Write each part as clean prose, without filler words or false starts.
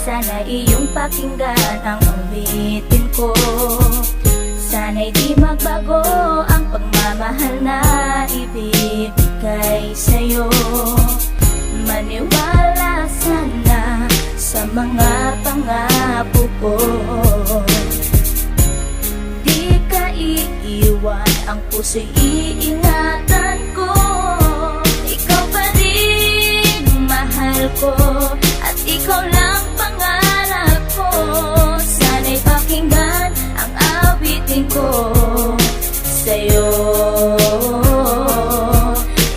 Sana iyong pakinggan ang awitin ko. Sana'y di magbago ang pagmamahal na ibibigay sa'yo. Maniwala sana sa mga pangako ko. Di ka iiwan, ang puso'y iingatan ko. Ikaw pa rin mahal ko, at ikaw lang pangarap ko. Sana'y pakinggan ang awitin ko sa'yo.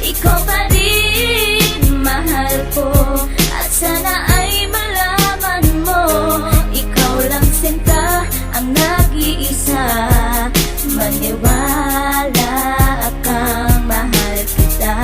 Ikaw pa rin mahal ko, at sana ay malaman mo, ikaw lang sinta ang nag-iisa. Maniwala kang mahal kita.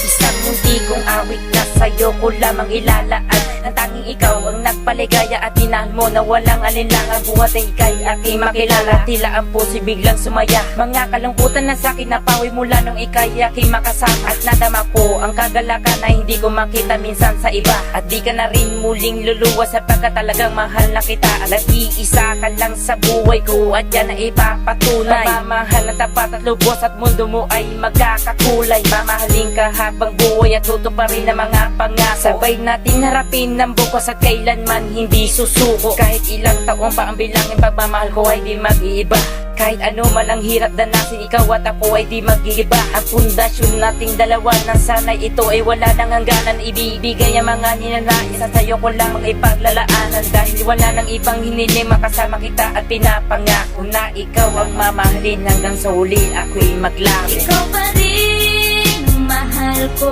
Isang munti kong awit na sa'yo ko lamang ilalaan. Ang tanging ikaw ang nagpaligaya at tinahal mo na walang alinlangan. Buhat ay ika'y aking makilala, tila ang puso'y biglang sumaya. Mga kalungkutan na sa'kin napawi mula nung ika'y aking makasama. At nadama ko ang kagalakan na hindi ko makita minsan sa iba. At di ka na rin muling luluwas sapagkat talagang mahal na kita. Nag-iisa ka lang sa buhay ko at yan ay ipapatunay. Mamahal na tapat at lubos at mundo mo ay magkakakulay. Mamahalin ka habang buhay at tutuparin ang mga pangako. Sabay natin harapin ng bukos at kailanman hindi susuko. Kahit ilang taon pa ang bilangin, pagmamahal ko ay di mag-iiba. Kahit ano man ang hirap danasin, ikaw at ako ay di mag-iiba. Ang pundasyon nating dalawa nang sana'y ito ay wala nang hangganan. Ibibigay ang mga ninanais at sa'yo ko lang ipaglalaanan. Dahil wala nang ibang hiniling, makasama kita at pinapangako na ikaw ang mamahalin hanggang sa huli ako'y maglaki. Ikaw pa rin mahal ko,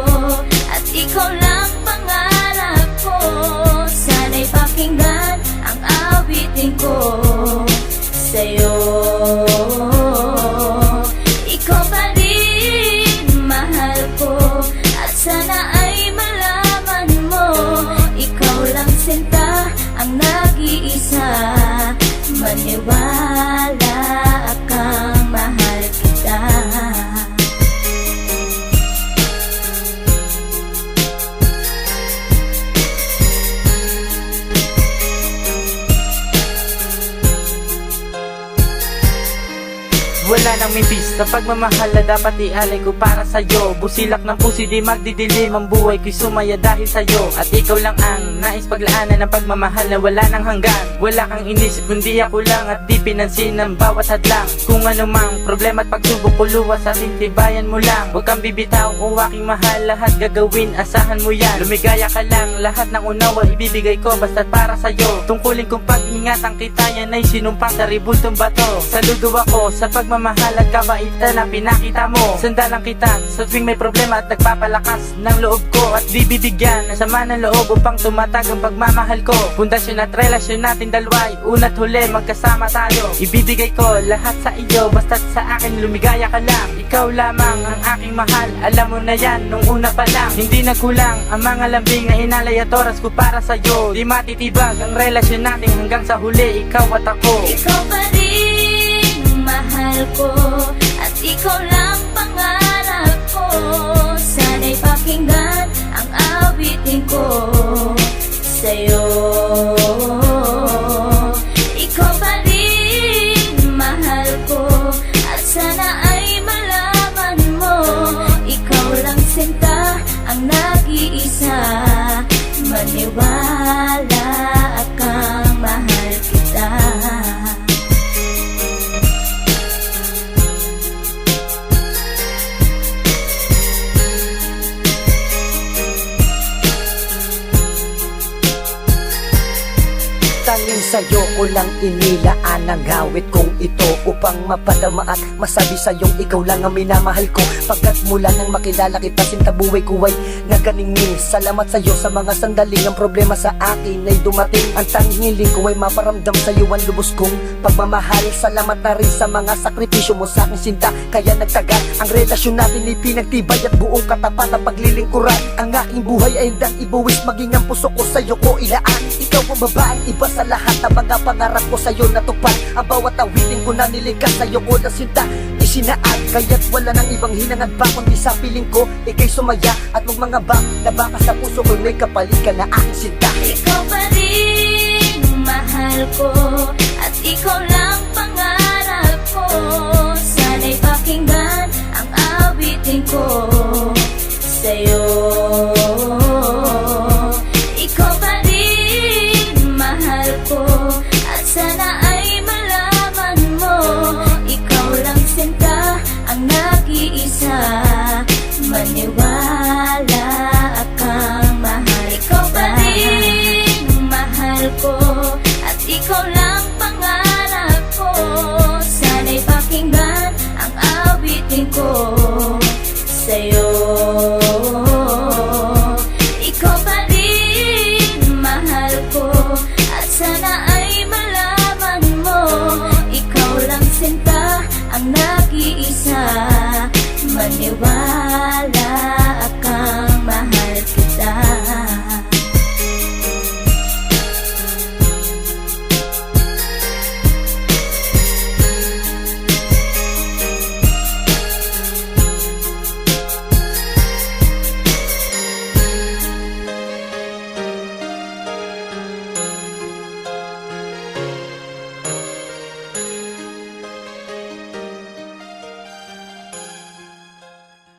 at ikaw lang pangarap ko. Sana'y pakinggan ang awitin ko sa'yo. Ikaw pa rin mahal ko, at sana ay malaman mo, ikaw lang sinta ang nag-iisa. Maniwala kang mahal kita. Wala nang mimpis sa pagmamahal na dapat ialay ko para sa'yo. Busilak ng puso di magdidilim, ang buhay ko'y sumaya dahil sa'yo. At ikaw lang ang nais paglaanan ng pagmamahal na wala nang hanggan. Wala kang inisip kundi ako lang, at di pinansin ang bawat hadlang. Kung ano mang problema at pagsubok ko luwas, at intibayan mo lang. Huwag kang bibitaw o aking mahal, lahat gagawin, asahan mo yan. Lumigaya ka lang, lahat ng unawa ibibigay ko basta't para sa'yo. Tungkulin kong pag-ingatan kita, yan ay sinumpang sa ribultong bato. Saludo ako sa pagmamahal at kabaitan na pinakita mo. Sandalan kita sa tuwing may problema at nagpapalakas ng loob ko. At di bibigyan ng sama ng loob upang tumatag ang pagmamahal ko. Pundasyon at relasyon natin dalawa'y una't huli magkasama tayo. Ibibigay ko lahat sa iyo basta't sa akin lumigaya ka lang. Ikaw lamang ang aking mahal, alam mo na yan nung una pa lang. Hindi nagkulang ang mga lambing na inalay at oras ko para sa'yo. Di matitibag ang relasyon natin hanggang sa huli, ikaw at ako. Ikaw pa rin mahal ko, at ikaw lang pangarap ko. Sana'y pakinggan ang awitin ko sa'yo. Ikaw pa rin mahal ko, at sana ay malaman mo, ikaw lang sinta ang nag-iisa. Maniwala kang mahal kita. Tanging sa'yo ko lang inilaan ang awit kong ito, upang mapadama at masabi sa'yong ikaw lang ang minamahal ko. Pagkat mula nang makilala kita, sinta buhay ko ay naganingning. Salamat sa'yo sa mga sandaling ang problema sa akin ay dumating. Ang tanging hiling ko ay maparamdam sa'yo ang lubos kong pagmamahal. Salamat na rin sa mga sakripisyo mo sa aking sinta, kaya nagtagal ang relasyon natin ay pinagtibay at buong katapat na paglilingkuran. Ang aking buhay ay handang ibuwis, maging ang puso ko sa'yo ko ilaan. Ikaw ang babaeng iba sa lahat ng mga pangarap ko sa'yo natupad. Ang bawat awitin ko na nilikas sa'yo ko na sinta isinaan. Kaya't wala nang ibang hinangad pa kundi sa piling ko ika'y sumaya at magmangaba na baka sa puso ko may kapalit ka na aking sinta. Ikaw pa rin mahal ko at ikaw lang pangarap ko. Sana'y pakinggan ang awitin ko sa'yo. Ikaw pa rin mahal ko at sana ay malaman mo, ikaw lang sinta ang nag-iisa. Maniwala kang mahal. Ikaw pa rin mahal ko at ikaw